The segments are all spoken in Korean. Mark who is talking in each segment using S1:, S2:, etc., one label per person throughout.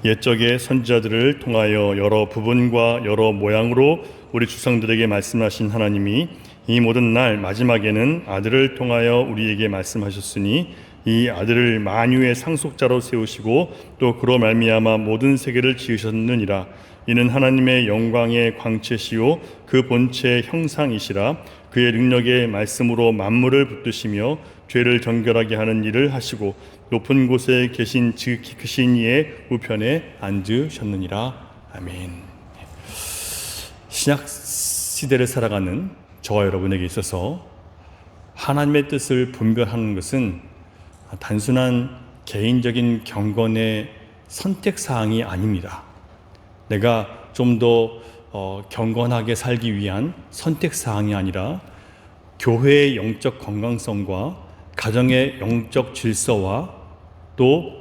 S1: 옛적의 선지자들을 통하여 여러 부분과 여러 모양으로 우리 주상들에게 말씀하신 하나님이 이 모든 날 마지막에는 아들을 통하여 우리에게 말씀하셨으니 이 아들을 만유의 상속자로 세우시고 또 그로 말미암아 모든 세계를 지으셨느니라. 이는 하나님의 영광의 광채시요 그 본체의 형상이시라. 그의 능력의 말씀으로 만물을 붙드시며 죄를 정결하게 하는 일을 하시고 높은 곳에 계신 지극히 크신 이의 우편에 앉으셨느니라. 아멘. 신약 시대를 살아가는 저와 여러분에게 있어서 하나님의 뜻을 분별하는 것은 단순한 개인적인 경건의 선택사항이 아닙니다. 내가 좀 더 경건하게 살기 위한 선택사항이 아니라 교회의 영적 건강성과 가정의 영적 질서와 또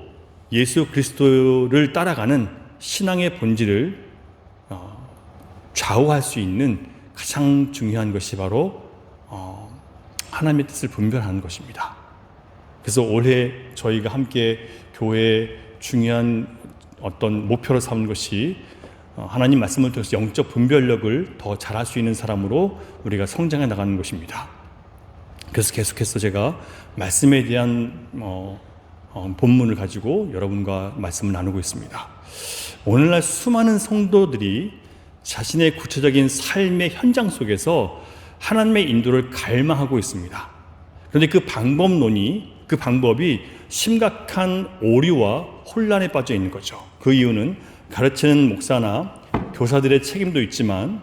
S1: 예수 그리스도를 따라가는 신앙의 본질을 좌우할 수 있는 가장 중요한 것이 바로 하나님의 뜻을 분별하는 것입니다. 그래서 올해 저희가 함께 교회의 중요한 어떤 목표로 삼은 것이 하나님 말씀을 통해서 영적 분별력을 더 잘할 수 있는 사람으로 우리가 성장해 나가는 것입니다. 그래서 계속해서 제가 말씀에 대한 본문을 가지고 여러분과 말씀을 나누고 있습니다. 오늘날 수많은 성도들이 자신의 구체적인 삶의 현장 속에서 하나님의 인도를 갈망하고 있습니다. 그런데 그 방법이 심각한 오류와 혼란에 빠져 있는 거죠. 그 이유는 가르치는 목사나 교사들의 책임도 있지만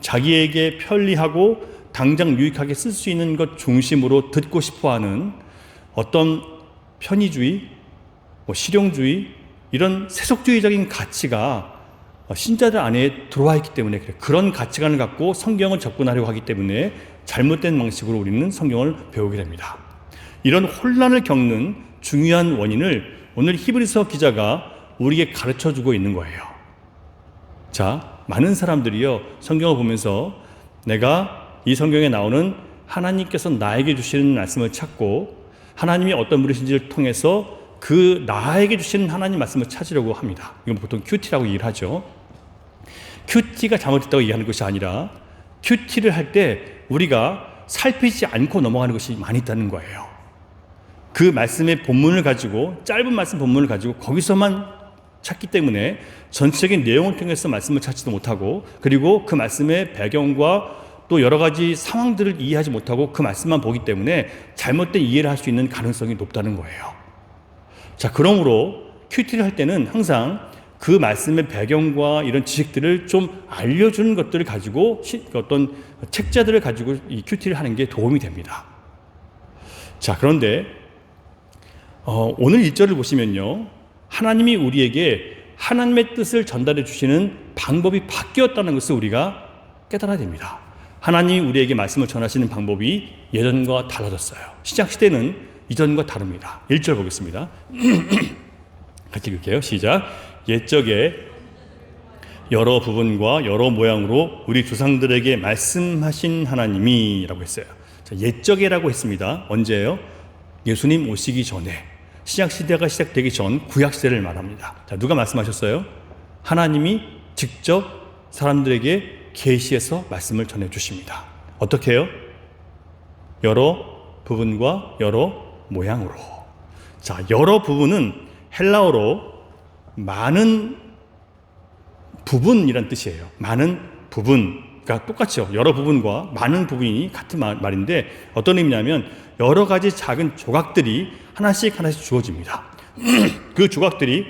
S1: 자기에게 편리하고 당장 유익하게 쓸 수 있는 것 중심으로 듣고 싶어하는 어떤 편의주의, 실용주의 이런 세속주의적인 가치가 신자들 안에 들어와 있기 때문에 그런 가치관을 갖고 성경을 접근하려고 하기 때문에 잘못된 방식으로 우리는 성경을 배우게 됩니다. 이런 혼란을 겪는 중요한 원인을 오늘 히브리서 기자가 우리에게 가르쳐주고 있는 거예요. 자, 많은 사람들이요 성경을 보면서 내가 이 성경에 나오는 하나님께서 나에게 주시는 말씀을 찾고 하나님이 어떤 분이신지를 통해서 그 나에게 주시는 하나님 말씀을 찾으려고 합니다. 이건 보통 큐티라고 얘기를 하죠. 큐티가 잘못됐다고 얘기하는 것이 아니라 큐티를 할 때 우리가 살피지 않고 넘어가는 것이 많이 있다는 거예요. 그 말씀의 본문을 가지고 짧은 말씀 본문을 가지고 거기서만 찾기 때문에 전체적인 내용을 통해서 말씀을 찾지도 못하고 그리고 그 말씀의 배경과 또 여러 가지 상황들을 이해하지 못하고 그 말씀만 보기 때문에 잘못된 이해를 할 수 있는 가능성이 높다는 거예요. 자, 그러므로 큐티를 할 때는 항상 그 말씀의 배경과 이런 지식들을 좀 알려주는 것들을 가지고 어떤 책자들을 가지고 이 큐티를 하는 게 도움이 됩니다. 자, 그런데 오늘 1절을 보시면요, 하나님이 우리에게 하나님의 뜻을 전달해 주시는 방법이 바뀌었다는 것을 우리가 깨달아야 됩니다. 하나님이 우리에게 말씀을 전하시는 방법이 예전과 달라졌어요. 신약 시대는 이전과 다릅니다. 1절 보겠습니다. 같이 읽을게요. 시작. 옛적에 여러 부분과 여러 모양으로 우리 조상들에게 말씀하신 하나님이 라고 했어요. 자, 옛적에라고 했습니다. 언제예요? 예수님 오시기 전에, 신약 시대가 시작되기 전 구약 시대를 말합니다. 자, 누가 말씀하셨어요? 하나님이 직접 사람들에게 계시해서 말씀을 전해 주십니다. 어떻게 해요? 여러 부분과 여러 모양으로. 자, 여러 부분은 헬라어로 많은 부분이란 뜻이에요. 많은 부분. 그러니까 똑같죠. 여러 부분과 많은 부분이 같은 말인데 어떤 의미냐면 여러 가지 작은 조각들이 하나씩 주어집니다. 그 조각들이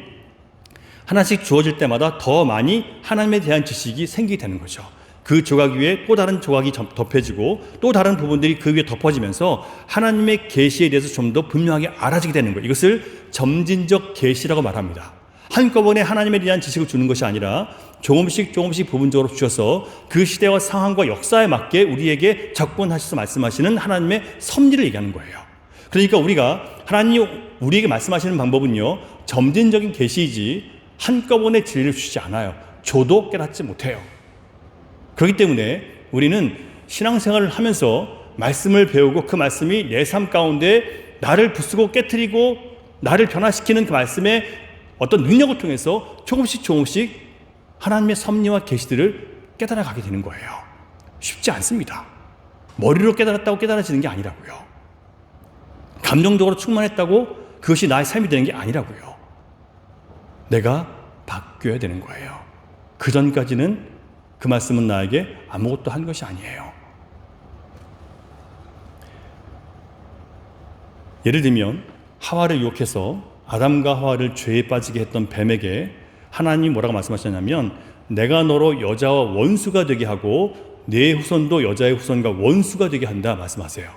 S1: 하나씩 주어질 때마다 더 많이 하나님에 대한 지식이 생기게 되는 거죠. 그 조각 위에 또 다른 조각이 덮여지고 또 다른 부분들이 그 위에 덮어지면서 하나님의 계시에 대해서 좀 더 분명하게 알아지게 되는 거예요. 이것을 점진적 계시라고 말합니다. 한꺼번에 하나님에 대한 지식을 주는 것이 아니라 조금씩 부분적으로 주셔서 그 시대와 상황과 역사에 맞게 우리에게 접근하셔서 말씀하시는 하나님의 섭리를 얘기하는 거예요. 그러니까 우리가 하나님이 우리에게 말씀하시는 방법은요, 점진적인 계시이지 한꺼번에 진리를 주시지 않아요. 저도 깨닫지 못해요. 그렇기 때문에 우리는 신앙생활을 하면서 말씀을 배우고 그 말씀이 내 삶 가운데 나를 부수고 깨트리고 나를 변화시키는 그 말씀의 어떤 능력을 통해서 조금씩 하나님의 섭리와 계시들을 깨달아가게 되는 거예요. 쉽지 않습니다. 머리로 깨달았다고 깨달아지는 게 아니라고요. 감정적으로 충만했다고 그것이 나의 삶이 되는 게 아니라고요. 내가 바뀌어야 되는 거예요. 그 전까지는 그 말씀은 나에게 아무것도 한 것이 아니에요. 예를 들면 하와를 유혹해서 아담과 하와를 죄에 빠지게 했던 뱀에게 하나님이 뭐라고 말씀하셨냐면 내가 너로 여자와 원수가 되게 하고 내 후손도 여자의 후손과 원수가 되게 한다 말씀하세요.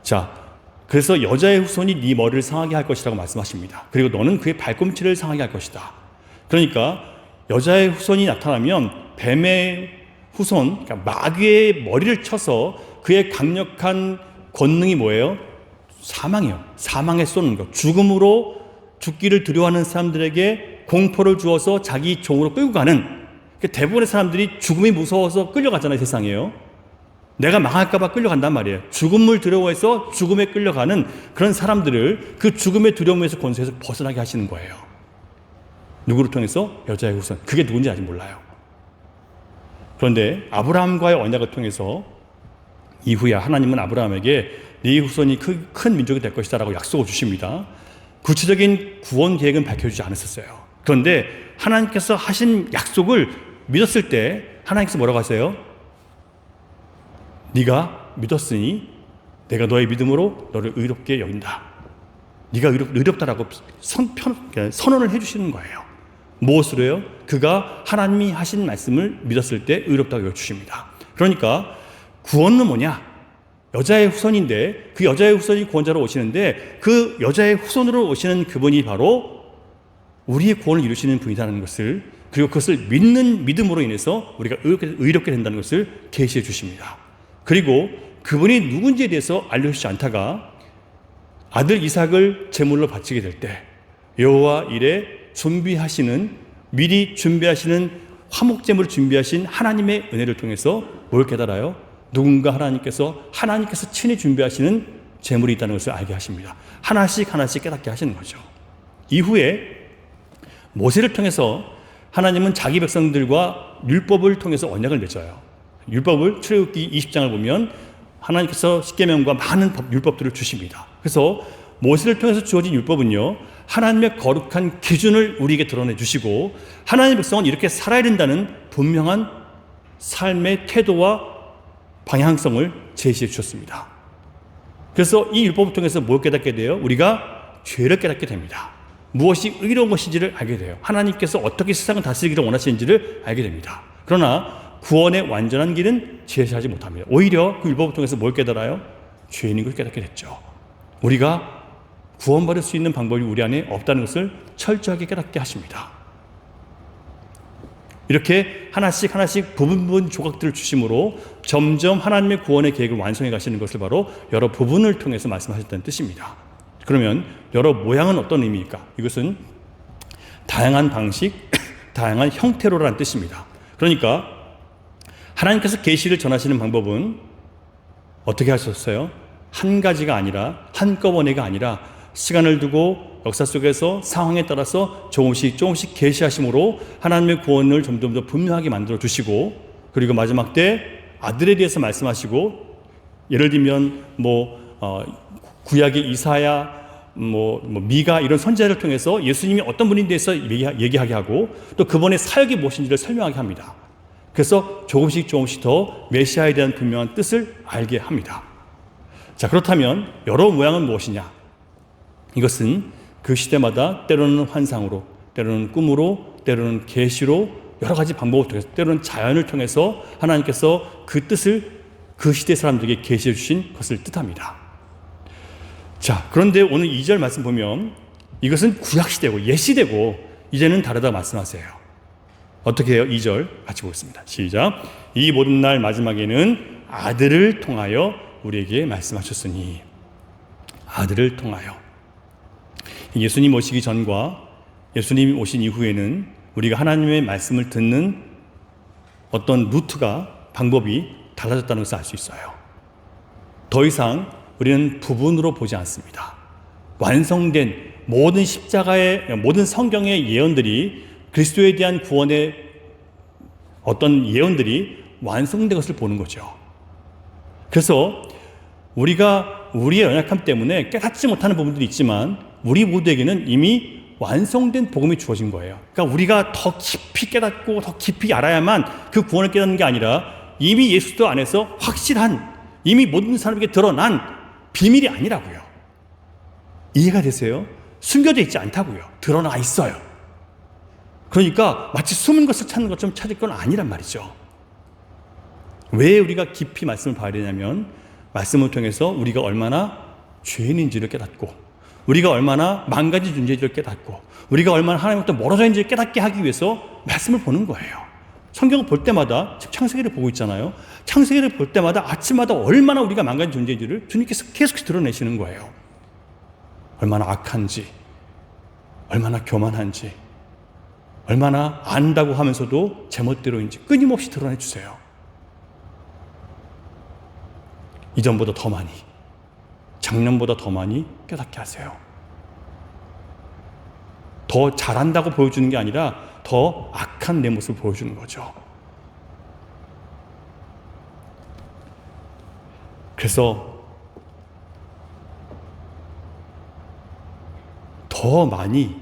S1: 자, 그래서 여자의 후손이 네 머리를 상하게 할 것이라고 말씀하십니다. 그리고 너는 그의 발꿈치를 상하게 할 것이다. 그러니까 여자의 후손이 나타나면 뱀의 후손, 그러니까 마귀의 머리를 쳐서 그의 강력한 권능이 뭐예요? 사망이에요. 사망에 쏘는 것. 죽음으로 죽기를 두려워하는 사람들에게 공포를 주어서 자기 종으로 끌고 가는, 대부분의 사람들이 죽음이 무서워서 끌려가잖아요. 세상에요. 내가 망할까 봐 끌려간단 말이에요. 죽음을 두려워해서 죽음에 끌려가는 그런 사람들을 그 죽음의 두려움에서 권세에서 벗어나게 하시는 거예요. 누구를 통해서? 여자의 후손. 그게 누군지 아직 몰라요. 그런데 아브라함과의 언약을 통해서 이후에 하나님은 아브라함에게 네 후손이 큰 민족이 될 것이다 라고 약속을 주십니다. 구체적인 구원 계획은 밝혀주지 않았었어요. 그런데 하나님께서 하신 약속을 믿었을 때 하나님께서 뭐라고 하세요? 네가 믿었으니 내가 너의 믿음으로 너를 의롭게 여긴다. 네가 의롭다라고 선언을 해주시는 거예요. 무엇으로요? 그가 하나님이 하신 말씀을 믿었을 때 의롭다고 여겨주십니다. 그러니까 구원은 뭐냐? 여자의 후손인데 그 여자의 후손이 구원자로 오시는데 그 여자의 후손으로 오시는 그분이 바로 우리의 구원을 이루시는 분이라는 것을, 그리고 그것을 믿는 믿음으로 인해서 우리가 의롭게 된다는 것을 계시해 주십니다. 그리고 그분이 누군지에 대해서 알려주지 않다가 아들 이삭을 제물로 바치게 될 때 여호와 일에 미리 준비하시는 화목제물을 준비하신 하나님의 은혜를 통해서 뭘 깨달아요? 누군가 하나님께서 친히 준비하시는 제물이 있다는 것을 알게 하십니다. 하나씩 깨닫게 하시는 거죠. 이후에 모세를 통해서 하나님은 자기 백성들과 율법을 통해서 언약을 맺어요. 율법을 출애굽기 20장을 보면 하나님께서 십계명과 많은 율법들을 주십니다. 그래서 모세를 통해서 주어진 율법은요, 하나님의 거룩한 기준을 우리에게 드러내 주시고 하나님의 백성은 이렇게 살아야 된다는 분명한 삶의 태도와 방향성을 제시해 주셨습니다. 그래서 이 율법을 통해서 뭘 깨닫게 돼요? 우리가 죄를 깨닫게 됩니다. 무엇이 의로운 것인지를 알게 돼요. 하나님께서 어떻게 세상을 다스리기를 원하시는지를 알게 됩니다. 그러나 구원의 완전한 길은 제시하지 못합니다. 오히려 그 율법을 통해서 뭘 깨달아요? 죄인인 걸 깨닫게 됐죠. 우리가 구원받을 수 있는 방법이 우리 안에 없다는 것을 철저하게 깨닫게 하십니다. 이렇게 하나씩 부분 조각들을 주심으로 점점 하나님의 구원의 계획을 완성해 가시는 것을 바로 여러 부분을 통해서 말씀하셨다는 뜻입니다. 그러면 여러 모양은 어떤 의미일까? 이것은 다양한 방식, 다양한 형태로라는 뜻입니다. 그러니까 하나님께서 계시를 전하시는 방법은 어떻게 하셨어요? 한 가지가 아니라, 한꺼번에가 아니라 시간을 두고 역사 속에서 상황에 따라서 조금씩 계시하심으로 하나님의 구원을 점점 더 분명하게 만들어 주시고, 그리고 마지막 때 아들에 대해서 말씀하시고, 예를 들면 구약의 이사야, 미가 이런 선지자를 통해서 예수님이 어떤 분인에 대해서 얘기하게 하고 또 그분의 사역이 무엇인지를 설명하게 합니다. 그래서 조금씩 더 메시아에 대한 분명한 뜻을 알게 합니다. 자, 그렇다면 여러 모양은 무엇이냐? 이것은 그 시대마다 때로는 환상으로, 때로는 꿈으로, 때로는 계시로, 여러 가지 방법을 통해서, 때로는 자연을 통해서 하나님께서 그 뜻을 그 시대 사람들에게 계시해 주신 것을 뜻합니다. 자, 그런데 오늘 2절 말씀 보면 이것은 구약시대고 옛시대고 이제는 다르다 말씀하세요. 어떻게 해요? 2절 같이 보겠습니다. 시작. 이 모든 날 마지막에는 아들을 통하여 우리에게 말씀하셨으니. 아들을 통하여. 예수님 오시기 전과 예수님이 오신 이후에는 우리가 하나님의 말씀을 듣는 어떤 루트가, 방법이 달라졌다는 것을 알 수 있어요. 더 이상 우리는 부분으로 보지 않습니다. 완성된 모든 십자가의 모든 성경의 예언들이 그리스도에 대한 구원의 어떤 예언들이 완성된 것을 보는 거죠. 그래서 우리가 우리의 연약함 때문에 깨닫지 못하는 부분들이 있지만 우리 모두에게는 이미 완성된 복음이 주어진 거예요. 그러니까 우리가 더 깊이 깨닫고 더 깊이 알아야만 그 구원을 깨닫는 게 아니라 이미 예수도 안에서 확실한, 이미 모든 사람에게 드러난 비밀이 아니라고요. 이해가 되세요? 숨겨져 있지 않다고요. 드러나 있어요. 그러니까 마치 숨은 것을 찾는 것처럼 찾을 건 아니란 말이죠. 왜 우리가 깊이 말씀을 봐야 되냐면 말씀을 통해서 우리가 얼마나 죄인인지를 깨닫고 우리가 얼마나 망가진 존재인지를 깨닫고 우리가 얼마나 하나님부터 멀어져 있는지를 깨닫게 하기 위해서 말씀을 보는 거예요. 성경을 볼 때마다, 지금 창세기를 보고 있잖아요. 창세기를 볼 때마다 아침마다 얼마나 우리가 망가진 존재인지를 주님께서 계속 드러내시는 거예요. 얼마나 악한지, 얼마나 교만한지, 얼마나 안다고 하면서도 제멋대로인지 끊임없이 드러내 주세요. 이전보다 더 많이, 작년보다 더 많이 깨닫게 하세요. 더 잘한다고 보여주는 게 아니라 더 악한 내 모습을 보여주는 거죠. 그래서 더 많이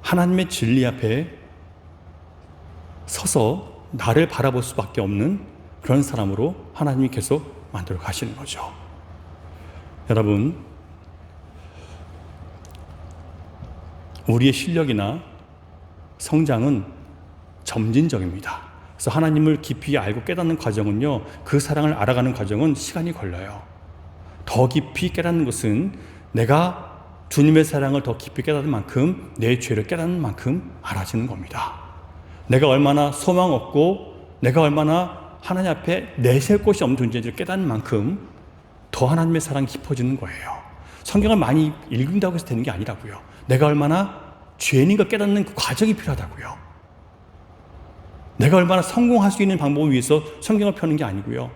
S1: 하나님의 진리 앞에 서서 나를 바라볼 수밖에 없는 그런 사람으로 하나님이 계속 만들어 가시는 거죠. 여러분, 우리의 실력이나 성장은 점진적입니다. 그래서 하나님을 깊이 알고 깨닫는 과정은요, 그 사랑을 알아가는 과정은 시간이 걸려요. 더 깊이 깨닫는 것은 내가 주님의 사랑을 더 깊이 깨닫는 만큼 내 죄를 깨닫는 만큼 알아지는 겁니다. 내가 얼마나 소망 없고 내가 얼마나 하나님 앞에 내세울 곳이 없는 존재인지를 깨닫는 만큼 더 하나님의 사랑이 깊어지는 거예요. 성경을 많이 읽는다고 해서 되는 게 아니라고요. 내가 얼마나 죄인인 걸 깨닫는 그 과정이 필요하다고요. 내가 얼마나 성공할 수 있는 방법을 위해서 성경을 펴는 게 아니고요.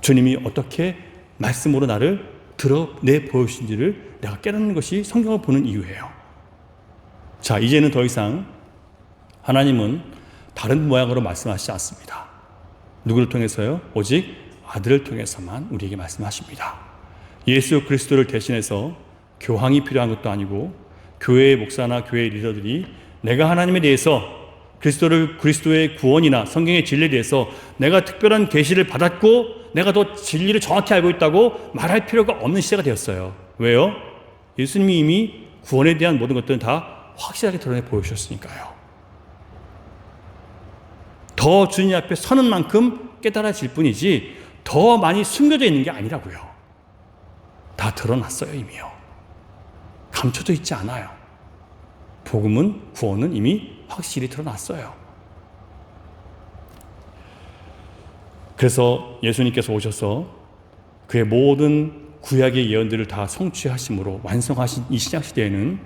S1: 주님이 어떻게 말씀으로 나를 드러내 보여주신지를 내가 깨닫는 것이 성경을 보는 이유예요. 자, 이제는 더 이상 하나님은 다른 모양으로 말씀하시지 않습니다. 누구를 통해서요? 오직 아들을 통해서만 우리에게 말씀하십니다. 예수 그리스도를 대신해서 교황이 필요한 것도 아니고 교회의 목사나 교회의 리더들이 내가 하나님에 대해서 그리스도의 구원이나 성경의 진리에 대해서 내가 특별한 계시를 받았고 내가 더 진리를 정확히 알고 있다고 말할 필요가 없는 시대가 되었어요. 왜요? 예수님이 이미 구원에 대한 모든 것들은 다 확실하게 드러내 보여주셨으니까요. 더 주님 앞에 서는 만큼 깨달아질 뿐이지 더 많이 숨겨져 있는 게 아니라고요. 다 드러났어요, 이미요. 감춰져 있지 않아요. 복음은, 구원은 이미 확실히 드러났어요. 그래서 예수님께서 오셔서 그의 모든 구약의 예언들을 다 성취하심으로 완성하신 이 신약시대에는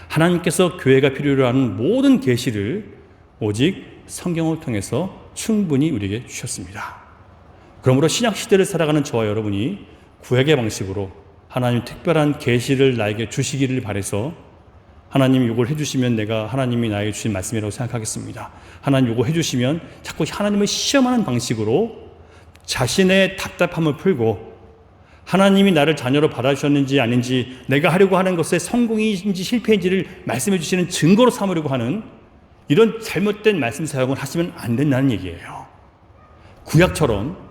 S1: 하나님께서 교회가 필요로 하는 모든 계시를 오직 성경을 통해서 충분히 우리에게 주셨습니다. 그러므로 신약시대를 살아가는 저와 여러분이 구약의 방식으로 하나님 특별한 계시를 나에게 주시기를 바라서 하나님이 이걸 해주시면 내가 하나님이 나에게 주신 말씀이라고 생각하겠습니다. 하나님 이거 해주시면 자꾸 하나님을 시험하는 방식으로 자신의 답답함을 풀고 하나님이 나를 자녀로 받아주셨는지 아닌지 내가 하려고 하는 것에 성공인지 실패인지를 말씀해 주시는 증거로 삼으려고 하는 이런 잘못된 말씀 사용을 하시면 안 된다는 얘기예요. 구약처럼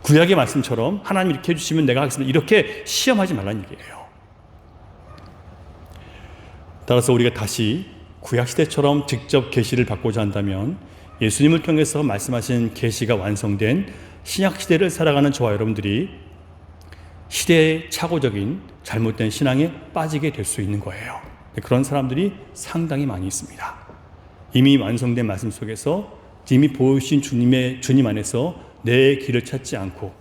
S1: 구약의 말씀처럼 하나님 이렇게 해주시면 내가 하겠습니다. 이렇게 시험하지 말라는 얘기예요. 따라서 우리가 다시 구약시대처럼 직접 계시를 받고자 한다면 예수님을 통해서 말씀하신 계시가 완성된 신약시대를 살아가는 저와 여러분들이 시대의 착오적인 잘못된 신앙에 빠지게 될 수 있는 거예요. 그런 사람들이 상당히 많이 있습니다. 이미 완성된 말씀 속에서 이미 보여주신 주님 안에서 내 길을 찾지 않고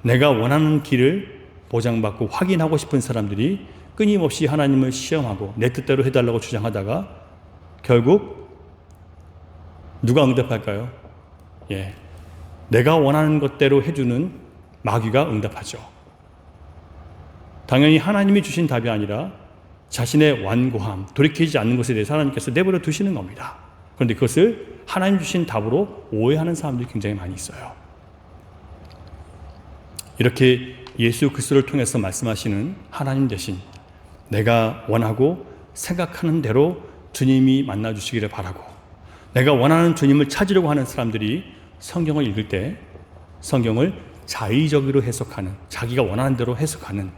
S1: 내가 원하는 길을 보장받고 확인하고 싶은 사람들이 끊임없이 하나님을 시험하고 내 뜻대로 해달라고 주장하다가 결국 누가 응답할까요? 내가 원하는 것대로 해주는 마귀가 응답하죠. 당연히 하나님이 주신 답이 아니라 자신의 완고함, 돌이키지 않는 것에 대해서 하나님께서 내버려 두시는 겁니다. 그런데 그것을 하나님 주신 답으로 오해하는 사람들이 굉장히 많이 있어요. 이렇게 예수 그리스도를 통해서 말씀하시는 하나님 대신 내가 원하고 생각하는 대로 주님이 만나주시기를 바라고, 내가 원하는 주님을 찾으려고 하는 사람들이 성경을 읽을 때 성경을 자의적으로 해석하는, 자기가 원하는 대로 해석하는,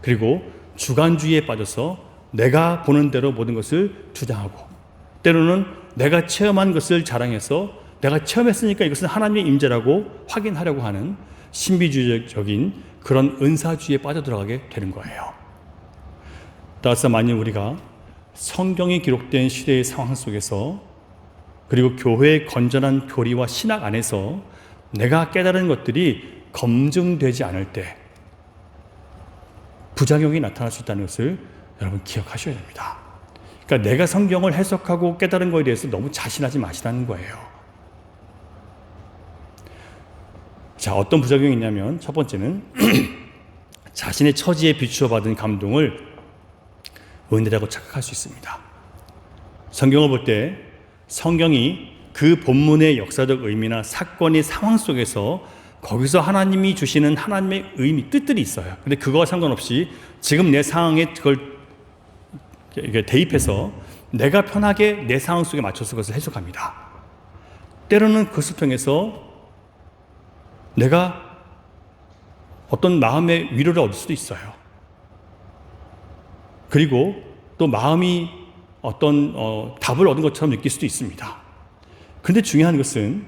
S1: 그리고 주관주의에 빠져서 내가 보는 대로 모든 것을 주장하고, 때로는 내가 체험한 것을 자랑해서 내가 체험했으니까 이것은 하나님의 임재라고 확인하려고 하는 신비주의적인 그런 은사주의에 빠져들어가게 되는 거예요. 따라서 만일 우리가 성경이 기록된 시대의 상황 속에서, 그리고 교회의 건전한 교리와 신학 안에서 내가 깨달은 것들이 검증되지 않을 때 부작용이 나타날 수 있다는 것을 여러분 기억하셔야 됩니다. 그러니까 내가 성경을 해석하고 깨달은 것에 대해서 너무 자신하지 마시라는 거예요. 자, 어떤 부작용이 있냐면, 첫 번째는 자신의 처지에 비추어 받은 감동을 은혜라고 착각할 수 있습니다. 성경을 볼 때 성경이 그 본문의 역사적 의미나 사건의 상황 속에서 거기서 하나님이 주시는 하나님의 의미, 뜻들이 있어요. 근데 그거와 상관없이 지금 내 상황에 그걸 대입해서 내가 편하게 내 상황 속에 맞춰서 그것을 해석합니다. 때로는 그것을 통해서 내가 어떤 마음의 위로를 얻을 수도 있어요. 그리고 또 마음이 어떤 답을 얻은 것처럼 느낄 수도 있습니다. 그런데 중요한 것은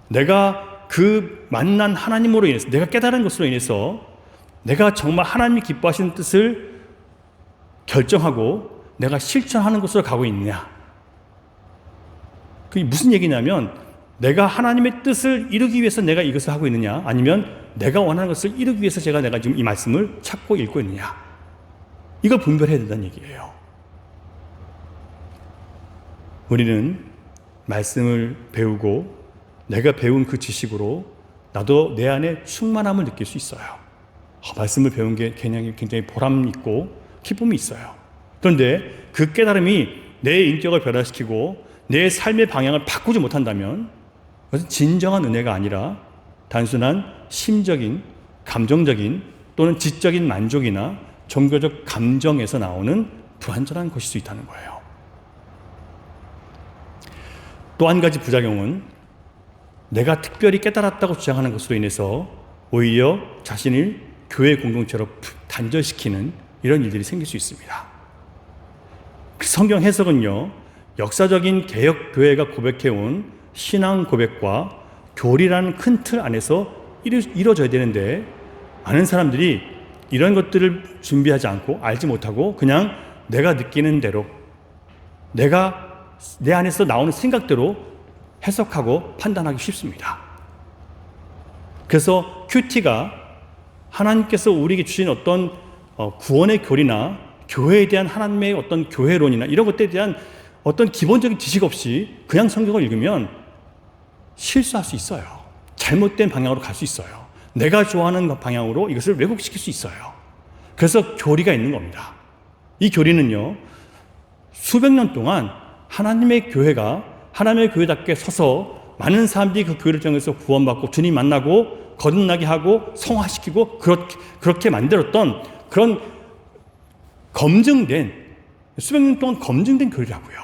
S1: 내가 그 만난 하나님으로 인해서, 내가 깨달은 것으로 인해서 내가 정말 하나님이 기뻐하시는 뜻을 결정하고 내가 실천하는 것으로 가고 있느냐. 그게 무슨 얘기냐면, 내가 하나님의 뜻을 이루기 위해서 내가 이것을 하고 있느냐, 아니면 내가 원하는 것을 이루기 위해서 내가 지금 이 말씀을 찾고 읽고 있느냐. 이걸 분별해야 된다는 얘기예요. 우리는 말씀을 배우고 내가 배운 그 지식으로 나도 내 안에 충만함을 느낄 수 있어요. 말씀을 배운 게 굉장히 보람 있고 기쁨이 있어요. 그런데 그 깨달음이 내 인격을 변화시키고 내 삶의 방향을 바꾸지 못한다면 그것은 진정한 은혜가 아니라 단순한 심적인, 감정적인 또는 지적인 만족이나 종교적 감정에서 나오는 불완전한 것일 수 있다는 거예요. 또 한 가지 부작용은 내가 특별히 깨달았다고 주장하는 것으로 인해서 오히려 자신을 교회 공동체로 단절시키는 이런 일들이 생길 수 있습니다. 성경 해석은요, 역사적인 개혁교회가 고백해온 신앙 고백과 교리라는 큰 틀 안에서 이루어져야 되는데, 많은 사람들이 이런 것들을 준비하지 않고 알지 못하고 그냥 내가 느끼는 대로, 내가 내 안에서 나오는 생각대로 해석하고 판단하기 쉽습니다. 그래서 큐티가 하나님께서 우리에게 주신 어떤 구원의 교리나 교회에 대한 하나님의 어떤 교회론이나 이런 것들에 대한 어떤 기본적인 지식 없이 그냥 성경을 읽으면 실수할 수 있어요. 잘못된 방향으로 갈 수 있어요. 내가 좋아하는 방향으로 이것을 왜곡시킬 수 있어요. 그래서 교리가 있는 겁니다. 이 교리는요, 수백 년 동안 하나님의 교회가 하나님의 교회답게 서서 많은 사람들이 그 교회를 통해서 구원받고 주님 만나고 거듭나게 하고 성화시키고 그렇게 만들었던 그런 검증된, 수백 년 동안 검증된 교리라고요.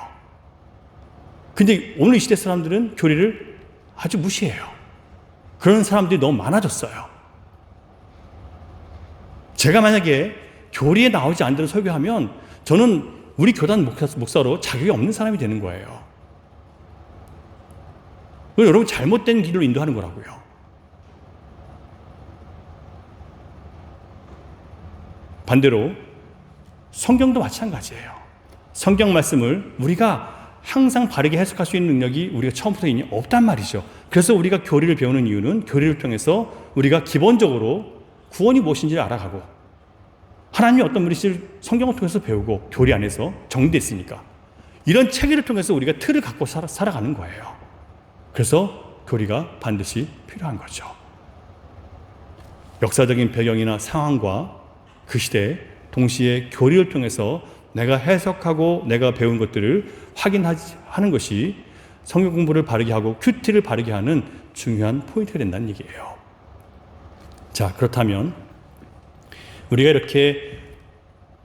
S1: 근데 오늘 이 시대 사람들은 교리를 아주 무시해요. 그런 사람들이 너무 많아졌어요. 제가 만약에 교리에 나오지 않는 대로 설교하면 저는 우리 교단 목사로 자격이 없는 사람이 되는 거예요. 여러분, 잘못된 길로 인도하는 거라고요. 반대로 성경도 마찬가지예요. 성경 말씀을 우리가 항상 바르게 해석할 수 있는 능력이 우리가 처음부터 이미 없단 말이죠. 그래서 우리가 교리를 배우는 이유는 교리를 통해서 우리가 기본적으로 구원이 무엇인지를 알아가고 하나님이 어떤 분이실 성경을 통해서 배우고 교리 안에서 정리됐으니까 이런 체계를 통해서 우리가 틀을 갖고 살아가는 거예요. 그래서 교리가 반드시 필요한 거죠. 역사적인 배경이나 상황과 그 시대에 동시에 교리를 통해서 내가 해석하고 내가 배운 것들을 확인하는 것이 성경 공부를 바르게 하고 큐티를 바르게 하는 중요한 포인트가 된다는 얘기예요. 자, 그렇다면 우리가 이렇게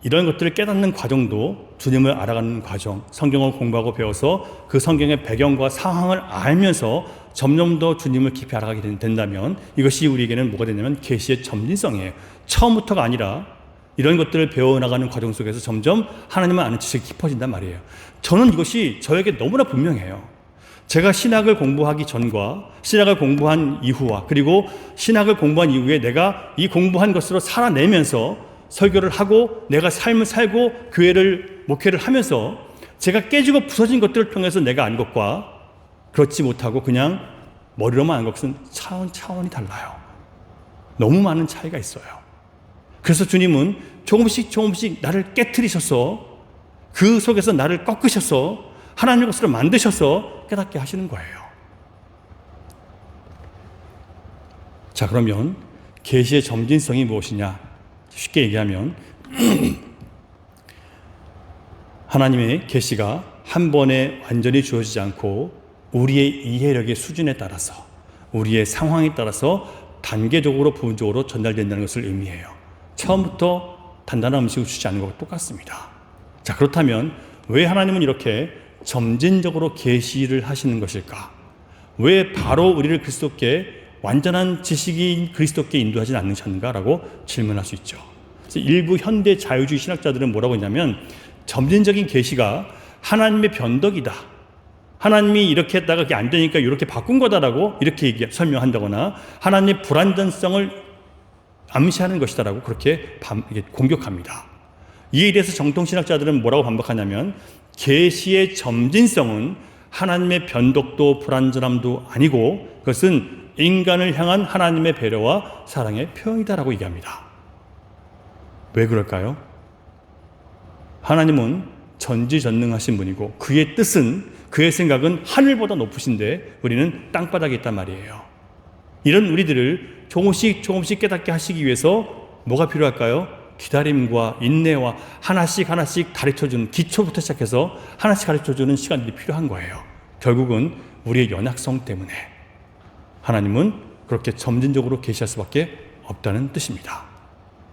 S1: 이런 것들을 깨닫는 과정도 주님을 알아가는 과정, 성경을 공부하고 배워서 그 성경의 배경과 상황을 알면서 점점 더 주님을 깊이 알아가게 된다면 이것이 우리에게는 뭐가 되냐면 계시의 점진성이에요. 처음부터가 아니라 이런 것들을 배워나가는 과정 속에서 점점 하나님을 아는 지식이 깊어진단 말이에요. 저는 이것이 저에게 너무나 분명해요. 제가 신학을 공부하기 전과 신학을 공부한 이후와 그리고 신학을 공부한 이후에 내가 이 공부한 것으로 살아내면서 설교를 하고 내가 삶을 살고 교회를 목회를 하면서 제가 깨지고 부서진 것들을 통해서 내가 안 것과 그렇지 못하고 그냥 머리로만 안 것은 차원이 달라요. 너무 많은 차이가 있어요. 그래서 주님은 조금씩 나를 깨트리셔서 그 속에서 나를 꺾으셔서 하나님의 것으로 만드셔서 깨닫게 하시는 거예요. 자, 그러면 계시의 점진성이 무엇이냐? 쉽게 얘기하면 하나님의 계시가 한 번에 완전히 주어지지 않고 우리의 이해력의 수준에 따라서 우리의 상황에 따라서 단계적으로 부분적으로 전달된다는 것을 의미해요. 처음부터 단단한 음식을 주지 않는 것과 똑같습니다. 자, 그렇다면 왜 하나님은 이렇게 점진적으로 계시를 하시는 것일까? 왜 바로 우리를 그리스도께 완전한 지식인 그리스도께 인도하지 않으셨는가라고 질문할 수 있죠. 그래서 일부 현대 자유주의 신학자들은 뭐라고 했냐면 점진적인 계시가 하나님의 변덕이다. 하나님이 이렇게 했다가 그게 안 되니까 이렇게 바꾼 거다라고 이렇게 설명한다거나 하나님의 불완전성을 암시하는 것이다라고 그렇게 공격합니다. 이에 대해서 정통신학자들은 뭐라고 반박하냐면 계시의 점진성은 하나님의 변덕도 불완전함도 아니고 그것은 인간을 향한 하나님의 배려와 사랑의 표현이다라고 얘기합니다. 왜 그럴까요? 하나님은 전지전능하신 분이고 그의 뜻은 그의 생각은 하늘보다 높으신데 우리는 땅바닥에 있단 말이에요. 이런 우리들을 조금씩 깨닫게 하시기 위해서 뭐가 필요할까요? 기다림과 인내와 하나씩 가르쳐주는 기초부터 시작해서 하나씩 가르쳐주는 시간들이 필요한 거예요. 결국은 우리의 연약성 때문에 하나님은 그렇게 점진적으로 계시할 수밖에 없다는 뜻입니다.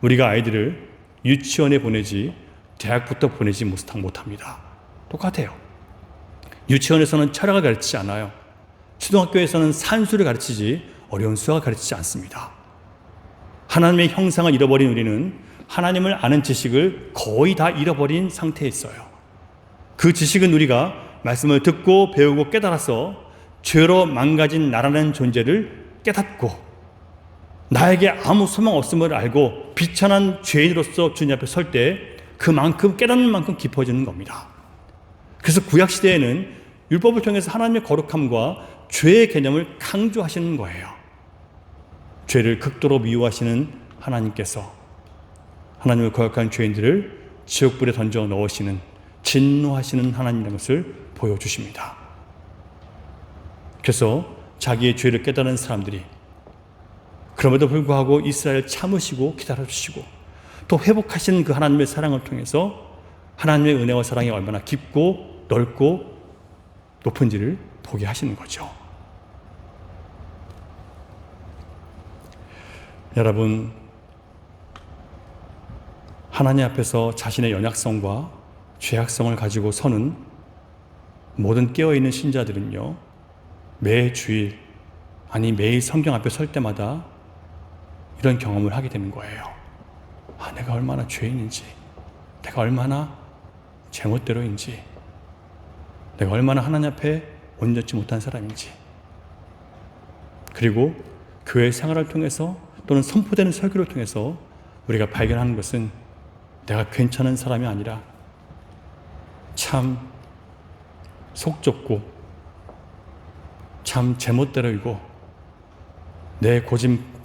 S1: 우리가 아이들을 유치원에 보내지 대학부터 보내지 못합니다. 똑같아요. 유치원에서는 철학을 가르치지 않아요. 초등학교에서는 산수를 가르치지 어려운 수학을 가르치지 않습니다. 하나님의 형상을 잃어버린 우리는 하나님을 아는 지식을 거의 다 잃어버린 상태에 있어요. 그 지식은 우리가 말씀을 듣고 배우고 깨달아서 죄로 망가진 나라는 존재를 깨닫고 나에게 아무 소망 없음을 알고 비천한 죄인으로서 주님 앞에 설 때 그만큼 깨닫는 만큼 깊어지는 겁니다. 그래서 구약시대에는 율법을 통해서 하나님의 거룩함과 죄의 개념을 강조하시는 거예요. 죄를 극도로 미워하시는 하나님께서 하나님을 거역한 죄인들을 지옥불에 던져 넣으시는 진노하시는 하나님이라는 것을 보여주십니다. 그래서 자기의 죄를 깨달은 사람들이 그럼에도 불구하고 이스라엘 참으시고 기다려주시고 또 회복하신 그 하나님의 사랑을 통해서 하나님의 은혜와 사랑이 얼마나 깊고 넓고 높은지를 보게 하시는 거죠. 여러분, 하나님 앞에서 자신의 연약성과 죄악성을 가지고 서는 모든 깨어있는 신자들은요, 매 주일, 아니 매일 성경 앞에 설 때마다 이런 경험을 하게 되는 거예요. 내가 얼마나 죄인인지, 내가 얼마나 제멋대로인지, 내가 얼마나 하나님 앞에 온전치 못한 사람인지, 그리고 교회 생활을 통해서 또는 선포되는 설교를 통해서 우리가 발견하는 것은 내가 괜찮은 사람이 아니라 참 속 좁고 참 제멋대로이고 내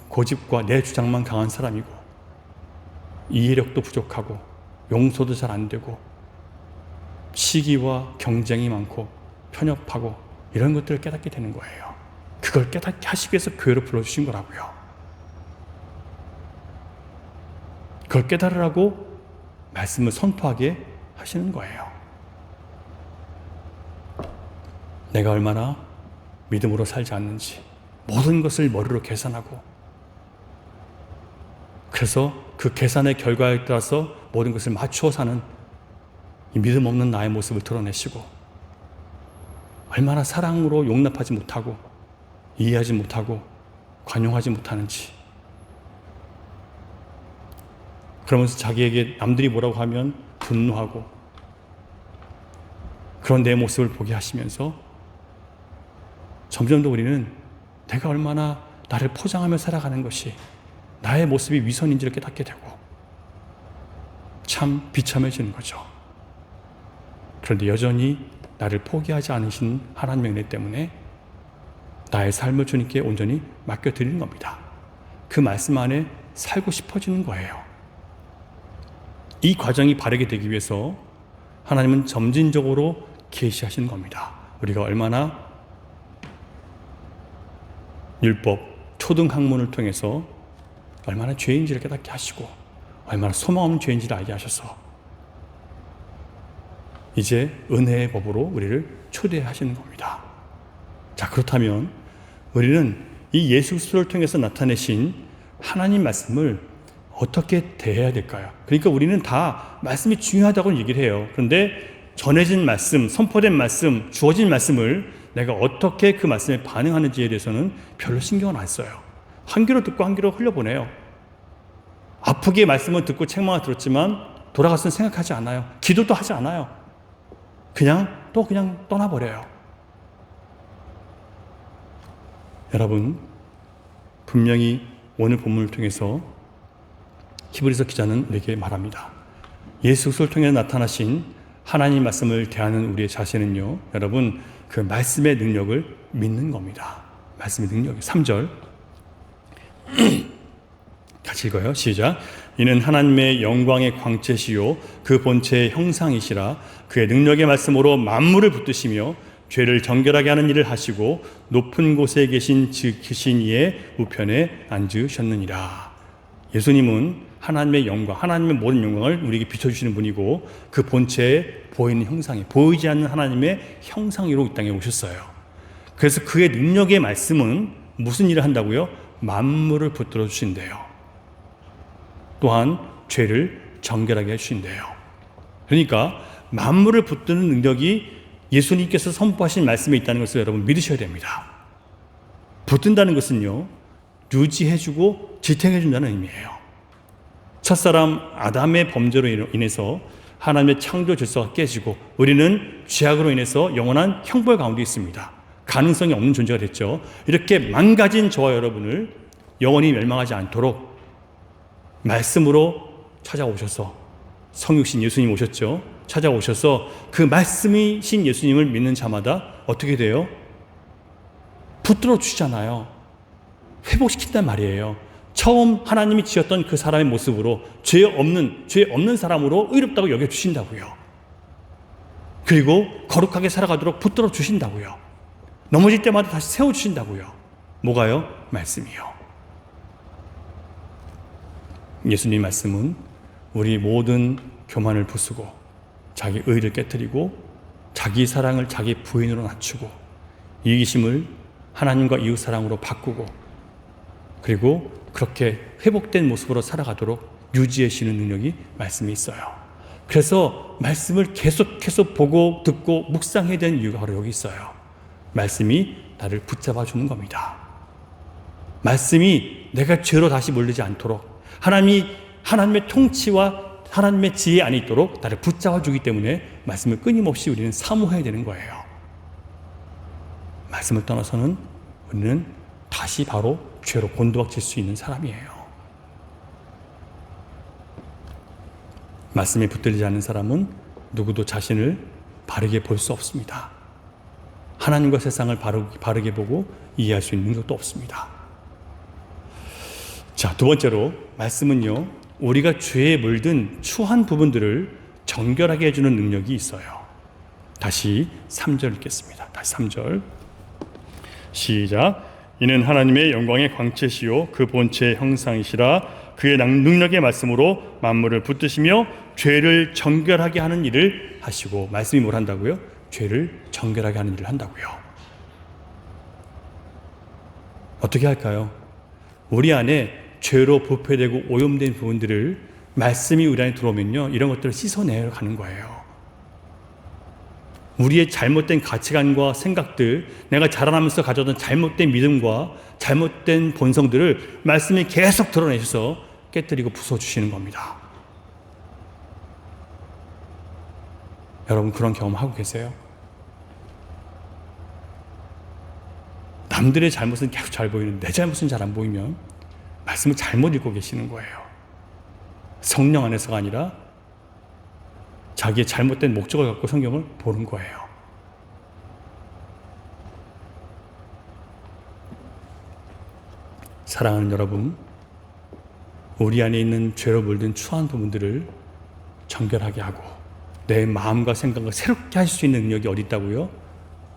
S1: 고집과 내 주장만 강한 사람이고 이해력도 부족하고 용서도 잘 안 되고 시기와 경쟁이 많고 편협하고 이런 것들을 깨닫게 되는 거예요. 그걸 깨닫게 하시기 위해서 교회로 불러주신 거라고요. 그걸 깨달으라고 말씀을 선포하게 하시는 거예요. 내가 얼마나 믿음으로 살지 않는지 모든 것을 머리로 계산하고, 그래서 그 계산의 결과에 따라서 모든 것을 맞추어 사는 이 믿음 없는 나의 모습을 드러내시고, 얼마나 사랑으로 용납하지 못하고 이해하지 못하고 관용하지 못하는지, 그러면서 자기에게 남들이 뭐라고 하면 분노하고, 그런 내 모습을 보게 하시면서 점점 더 우리는 내가 얼마나 나를 포장하며 살아가는 것이 나의 모습이 위선인지를 깨닫게 되고 참 비참해지는 거죠. 그런데 여전히 나를 포기하지 않으신 하나님의 은혜 때문에 나의 삶을 주님께 온전히 맡겨드리는 겁니다. 그 말씀 안에 살고 싶어지는 거예요. 이 과정이 바르게 되기 위해서 하나님은 점진적으로 계시하시는 겁니다. 우리가 얼마나 율법, 초등학문을 통해서 얼마나 죄인지를 깨닫게 하시고 얼마나 소망 없는 죄인지를 알게 하셔서 이제 은혜의 법으로 우리를 초대하시는 겁니다. 자, 그렇다면 우리는 이 예수 그리스도를 통해서 나타내신 하나님 말씀을 어떻게 대해야 될까요? 그러니까 우리는 다 말씀이 중요하다고 얘기를 해요. 그런데 전해진 말씀, 선포된 말씀, 주어진 말씀을 내가 어떻게 그 말씀에 반응하는지에 대해서는 별로 신경을 안 써요. 한 귀로 듣고 한 귀로 흘려보내요. 아프게 말씀을 듣고 책망을 들었지만 돌아가서는 생각하지 않아요. 기도도 하지 않아요. 그냥 떠나버려요. 여러분, 분명히 오늘 본문을 통해서 히브리서 기자는 우리에게 말합니다. 예수 그리스도를 통해 나타나신 하나님 말씀을 대하는 우리의 자세는요, 여러분, 그 말씀의 능력을 믿는 겁니다. 말씀의 능력이 3절 같이 읽어요. 시작. 이는 하나님의 영광의 광채시요 그 본체의 형상이시라. 그의 능력의 말씀으로 만물을 붙드시며 죄를 정결하게 하는 일을 하시고 높은 곳에 계신 지키신 이의 우편에 앉으셨느니라. 예수님은 하나님의 영광, 하나님의 모든 영광을 우리에게 비춰주시는 분이고, 그 본체에 보이는 형상이, 보이지 않는 하나님의 형상으로 이 땅에 오셨어요. 그래서 그의 능력의 말씀은 무슨 일을 한다고요? 만물을 붙들어 주신대요. 또한 죄를 정결하게 해주신대요. 그러니까 만물을 붙드는 능력이 예수님께서 선포하신 말씀에 있다는 것을 여러분 믿으셔야 됩니다. 붙든다는 것은요, 유지해주고 지탱해준다는 의미예요. 첫사람 아담의 범죄로 인해서 하나님의 창조 질서가 깨지고 우리는 죄악으로 인해서 영원한 형벌 가운데 있습니다. 가능성이 없는 존재가 됐죠. 이렇게 망가진 저와 여러분을 영원히 멸망하지 않도록 말씀으로 찾아오셔서, 성육신 예수님 오셨죠. 찾아오셔서 그 말씀이신 예수님을 믿는 자마다 어떻게 돼요? 붙들어 주시잖아요. 회복시킨단 말이에요. 처음 하나님이 지었던 그 사람의 모습으로 죄 없는 사람으로 의롭다고 여겨주신다고요. 그리고 거룩하게 살아가도록 붙들어 주신다고요. 넘어질 때마다 다시 세워주신다고요. 뭐가요? 말씀이요. 예수님 말씀은 우리 모든 교만을 부수고 자기 의를 깨뜨리고 자기 사랑을 자기 부인으로 낮추고 이기심을 하나님과 이웃 사랑으로 바꾸고, 그리고 그렇게 회복된 모습으로 살아가도록 유지해 주시는 능력이 말씀이 있어요. 그래서 말씀을 계속해서 보고 듣고 묵상해야 되는 이유가 바로 여기 있어요. 말씀이 나를 붙잡아 주는 겁니다. 말씀이 내가 죄로 다시 물리지 않도록, 하나님의 통치와 하나님의 지혜 안에 있도록 나를 붙잡아 주기 때문에 말씀을 끊임없이 우리는 사모해야 되는 거예요. 말씀을 떠나서는 우리는 다시 바로 죄로 곤두박질 수 있는 사람이에요. 말씀에 붙들리지 않는 사람은 누구도 자신을 바르게 볼 수 없습니다. 하나님과 세상을 바르게 보고 이해할 수 있는 능력도 없습니다. 자, 두 번째로 말씀은요, 우리가 죄에 물든 추한 부분들을 정결하게 해주는 능력이 있어요. 다시 3절 읽겠습니다. 다시 3절 시작. 이는 하나님의 영광의 광채시요 그 본체의 형상이시라. 그의 능력의 말씀으로 만물을 붙드시며 죄를 정결하게 하는 일을 하시고, 말씀이 뭘 한다고요? 죄를 정결하게 하는 일을 한다고요. 어떻게 할까요? 우리 안에 죄로 부패되고 오염된 부분들을 말씀이 우리 안에 들어오면요, 이런 것들을 씻어내려 가는 거예요. 우리의 잘못된 가치관과 생각들, 내가 자라나면서 가졌던 잘못된 믿음과 잘못된 본성들을 말씀이 계속 드러내셔서 깨뜨리고 부숴주시는 겁니다. 여러분, 그런 경험하고 계세요? 남들의 잘못은 계속 잘 보이는데 내 잘못은 잘 안 보이면 말씀을 잘못 읽고 계시는 거예요. 성령 안에서가 아니라 자기의 잘못된 목적을 갖고 성경을 보는 거예요. 사랑하는 여러분, 우리 안에 있는 죄로 물든 추한 부분들을 정결하게 하고 내 마음과 생각을 새롭게 하실 수 있는 능력이 어디 있다고요?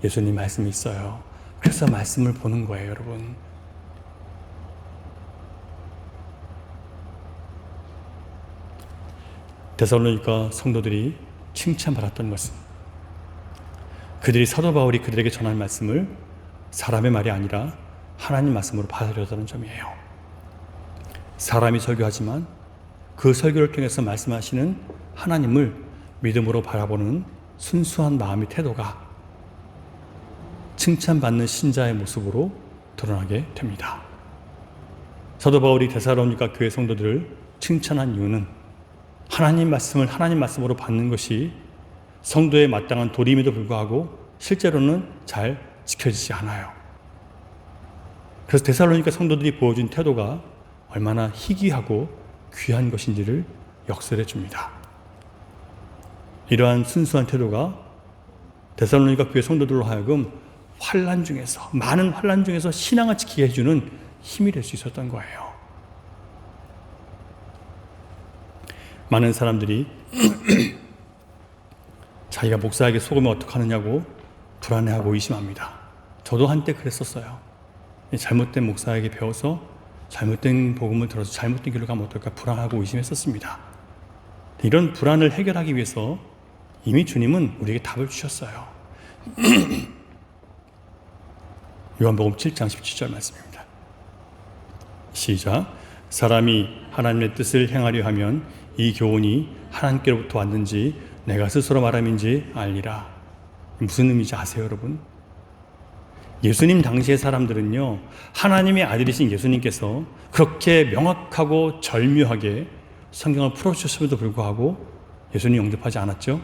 S1: 예수님 말씀이 있어요. 그래서 말씀을 보는 거예요, 여러분. 데살로니가 성도들이 칭찬받았던 것은 그들이 사도 바울이 그들에게 전한 말씀을 사람의 말이 아니라 하나님 말씀으로 받아들였다는 점이에요. 사람이 설교하지만 그 설교를 통해서 말씀하시는 하나님을 믿음으로 바라보는 순수한 마음의 태도가 칭찬받는 신자의 모습으로 드러나게 됩니다. 사도 바울이 데살로니가 교회 성도들을 칭찬한 이유는 하나님 말씀을 하나님 말씀으로 받는 것이 성도의 마땅한 도림에도 불구하고 실제로는 잘 지켜지지 않아요. 그래서 데살로니가 성도들이 보여준 태도가 얼마나 희귀하고 귀한 것인지를 역설해 줍니다. 이러한 순수한 태도가 데살로니가 교회 성도들로 하여금 환난 중에서, 많은 환난 중에서 신앙을 지키게 해주는 힘이 될 수 있었던 거예요. 많은 사람들이 자기가 목사에게 속으면 어떡하느냐고 불안해하고 의심합니다. 저도 한때 그랬었어요. 잘못된 목사에게 배워서 잘못된 복음을 들어서 잘못된 길로 가면 어떨까 불안하고 의심했었습니다. 이런 불안을 해결하기 위해서 이미 주님은 우리에게 답을 주셨어요. 요한복음 7장 17절 말씀입니다. 시작. 사람이 하나님의 뜻을 행하려 하면 이 교훈이 하나님께로부터 왔는지 내가 스스로 말함인지 알리라. 무슨 의미인지 아세요, 여러분? 예수님 당시의 사람들은요, 하나님의 아들이신 예수님께서 그렇게 명확하고 절묘하게 성경을 풀어주셨음에도 불구하고 예수님 영접하지 않았죠?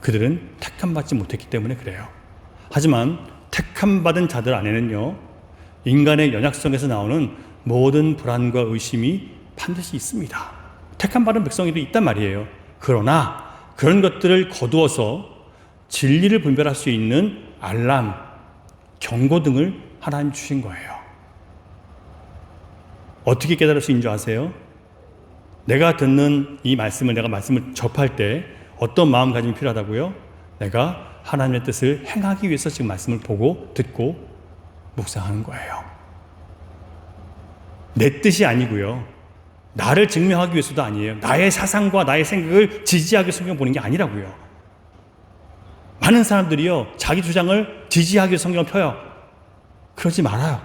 S1: 그들은 택함받지 못했기 때문에 그래요. 하지만 택함받은 자들 안에는요, 인간의 연약성에서 나오는 모든 불안과 의심이 반드시 있습니다. 택함받은 백성에도 있단 말이에요. 그러나 그런 것들을 거두어서 진리를 분별할 수 있는 알람, 경고등을 하나님 주신 거예요. 어떻게 깨달을 수 있는 줄 아세요? 내가 듣는 이 말씀을, 내가 말씀을 접할 때 어떤 마음가짐이 필요하다고요? 내가 하나님의 뜻을 행하기 위해서 지금 말씀을 보고 듣고 묵상하는 거예요. 내 뜻이 아니고요, 나를 증명하기 위해서도 아니에요. 나의 사상과 나의 생각을 지지하기 위해서 성경 보는 게 아니라고요. 많은 사람들이요, 자기 주장을 지지하기 위해서 성경을 펴요. 그러지 말아요.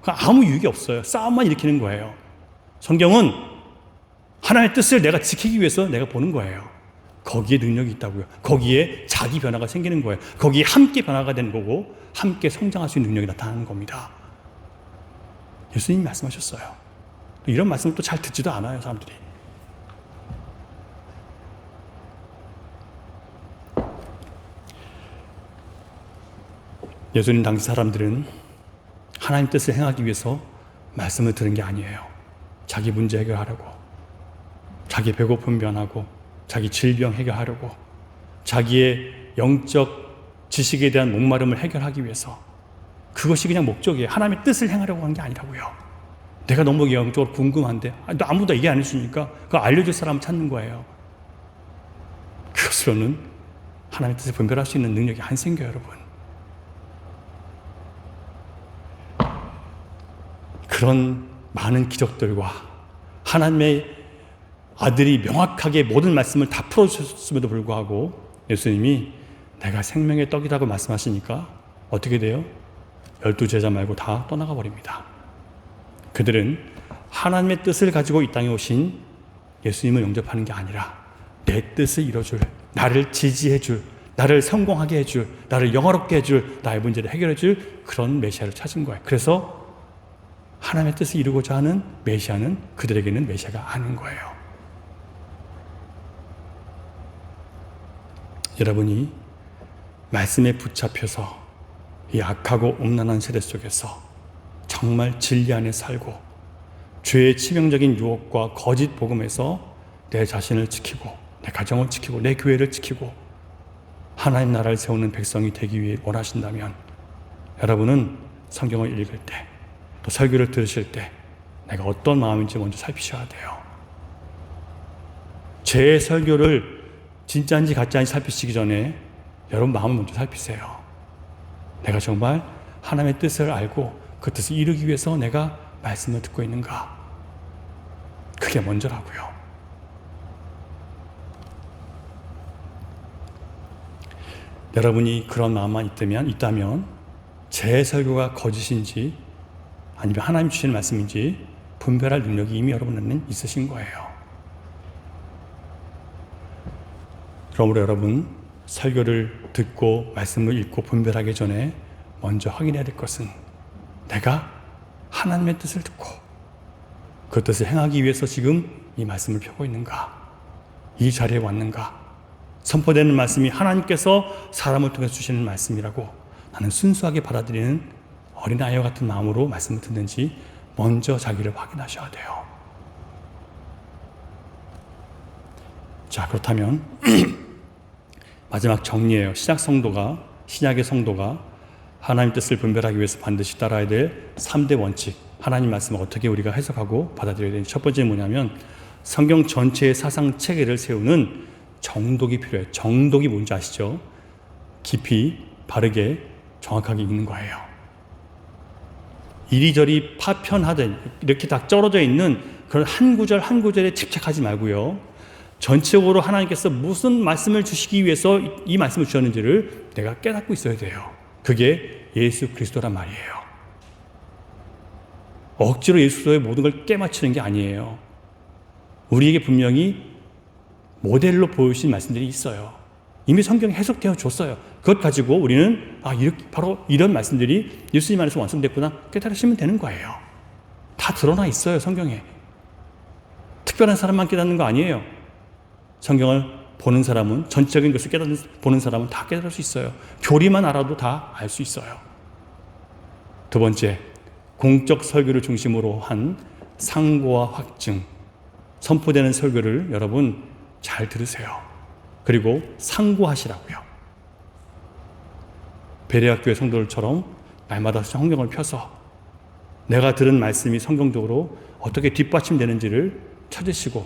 S1: 아무 유익이 없어요. 싸움만 일으키는 거예요. 성경은 하나님의 뜻을 내가 지키기 위해서 내가 보는 거예요. 거기에 능력이 있다고요. 거기에 자기 변화가 생기는 거예요. 거기에 함께 변화가 되는 거고 함께 성장할 수 있는 능력이 나타나는 겁니다. 예수님이 말씀하셨어요. 이런 말씀을 또 잘 듣지도 않아요, 사람들이. 예수님 당시 사람들은 하나님 뜻을 행하기 위해서 말씀을 들은 게 아니에요. 자기 문제 해결하려고, 자기 배고픔 변하고, 자기 질병 해결하려고, 자기의 영적 지식에 대한 목마름을 해결하기 위해서, 그것이 그냥 목적이에요. 하나님의 뜻을 행하려고 하는 게 아니라고요. 내가 너무 영적으로 궁금한데 아무도 얘기 안 해주니까 그거 알려줄 사람을 찾는 거예요. 그것으로는 하나님의 뜻을 분별할 수 있는 능력이 안 생겨요, 여러분. 그런 많은 기적들과 하나님의 아들이 명확하게 모든 말씀을 다 풀어주셨음에도 불구하고 예수님이 내가 생명의 떡이라고 말씀하시니까 어떻게 돼요? 12제자 말고 다 떠나가 버립니다. 그들은 하나님의 뜻을 가지고 이 땅에 오신 예수님을 영접하는 게 아니라 내 뜻을 이뤄줄, 나를 지지해줄, 나를 성공하게 해줄, 나를 영화롭게 해줄, 나의 문제를 해결해줄 그런 메시아를 찾은 거예요. 그래서 하나님의 뜻을 이루고자 하는 메시아는 그들에게는 메시아가 아닌 거예요. 여러분이 말씀에 붙잡혀서 이 악하고 음란한 세대 속에서 정말 진리 안에 살고 죄의 치명적인 유혹과 거짓 복음에서 내 자신을 지키고 내 가정을 지키고 내 교회를 지키고 하나님 나라를 세우는 백성이 되기 위해 원하신다면 여러분은 성경을 읽을 때 또 설교를 들으실 때 내가 어떤 마음인지 먼저 살피셔야 돼요. 제 설교를 진짜인지 가짜인지 살피시기 전에 여러분 마음을 먼저 살피세요. 내가 정말 하나님의 뜻을 알고 그 뜻을 이루기 위해서 내가 말씀을 듣고 있는가? 그게 먼저라고요. 여러분이 그런 마음만 있다면 제 설교가 거짓인지 아니면 하나님 주시는 말씀인지 분별할 능력이 이미 여러분에는 있으신 거예요. 그러므로 여러분 설교를 듣고 말씀을 읽고 분별하기 전에 먼저 확인해야 될 것은 내가 하나님의 뜻을 듣고 그 뜻을 행하기 위해서 지금 이 말씀을 펴고 있는가? 이 자리에 왔는가? 선포되는 말씀이 하나님께서 사람을 통해서 주시는 말씀이라고 나는 순수하게 받아들이는 어린아이와 같은 마음으로 말씀을 듣는지 먼저 자기를 확인하셔야 돼요. 자, 그렇다면 마지막 정리예요. 신약의 성도가 하나님 뜻을 분별하기 위해서 반드시 따라야 될 3대 원칙, 하나님 말씀을 어떻게 우리가 해석하고 받아들여야 되는지. 첫 번째는 뭐냐면 성경 전체의 사상 체계를 세우는 정독이 필요해요. 정독이 뭔지 아시죠? 깊이 바르게 정확하게 읽는 거예요. 이리저리 파편하듯 이렇게 다 쩔어져 있는 그런 한 구절 한 구절에 집착하지 말고요. 전체적으로 하나님께서 무슨 말씀을 주시기 위해서 이 말씀을 주셨는지를 내가 깨닫고 있어야 돼요. 그게 예수 그리스도란 말이에요. 억지로 예수의 모든 걸 깨맞추는 게 아니에요. 우리에게 분명히 모델로 보여주신 말씀들이 있어요. 이미 성경에 해석되어 줬어요. 그것 가지고 우리는 이렇게 바로 이런 말씀들이 예수님 안에서 완성됐구나 깨달으시면 되는 거예요. 다 드러나 있어요. 성경에. 특별한 사람만 깨닫는 거 아니에요. 성경을 보는 사람은 전적인 것을 보는 사람은 다 깨달을 수 있어요. 교리만 알아도 다 알 수 있어요. 두 번째, 공적 설교를 중심으로 한 상고와 확증, 선포되는 설교를 여러분 잘 들으세요. 그리고 상고하시라고요. 베레아 교회 성도들처럼 날마다 성경을 펴서 내가 들은 말씀이 성경적으로 어떻게 뒷받침되는지를 찾으시고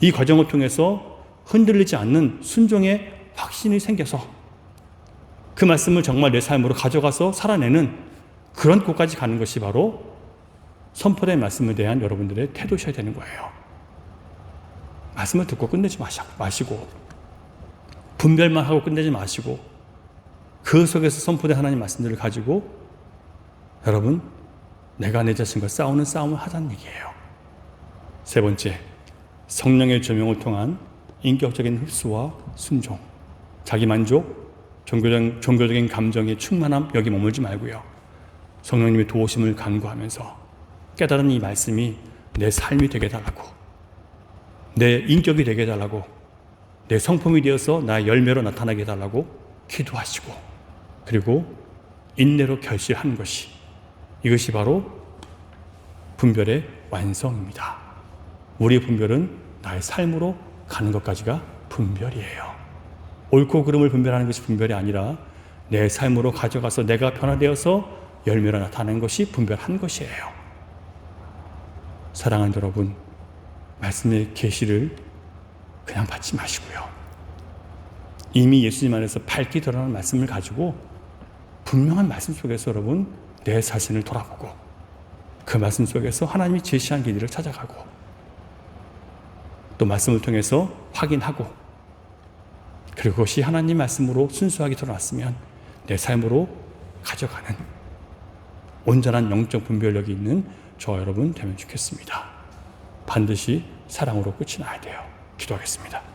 S1: 이 과정을 통해서 흔들리지 않는 순종의 확신이 생겨서 그 말씀을 정말 내 삶으로 가져가서 살아내는 그런 곳까지 가는 것이 바로 선포된 말씀에 대한 여러분들의 태도셔야 되는 거예요. 말씀을 듣고 끝내지 마시고 분별만 하고 끝내지 마시고 그 속에서 선포된 하나님 말씀들을 가지고 여러분 내가 내 자신과 싸우는 싸움을 하자는 얘기예요. 세 번째, 성령의 조명을 통한 인격적인 흡수와 순종, 자기 만족, 종교적인 감정의 충만함 여기 머물지 말고요. 성령님의 도우심을 간구하면서 깨달은 이 말씀이 내 삶이 되게 해달라고, 내 인격이 되게 해달라고, 내 성품이 되어서 나의 열매로 나타나게 해달라고 기도하시고 그리고 인내로 결실하는 것이, 이것이 바로 분별의 완성입니다. 우리의 분별은 나의 삶으로 가는 것까지가 분별이에요. 옳고 그름을 분별하는 것이 분별이 아니라 내 삶으로 가져가서 내가 변화되어서 열매로 나타나는 것이 분별한 것이에요. 사랑하는 여러분, 말씀의 계시를 그냥 받지 마시고요. 이미 예수님 안에서 밝게 드러나는 말씀을 가지고 분명한 말씀 속에서 여러분 내 자신을 돌아보고 그 말씀 속에서 하나님이 제시한 길을 찾아가고 또 말씀을 통해서 확인하고 그리고 그것이 하나님 말씀으로 순수하게 드러났으면 내 삶으로 가져가는 온전한 영적 분별력이 있는 저와 여러분 되면 좋겠습니다. 반드시 사랑으로 끝이 나야 돼요. 기도하겠습니다.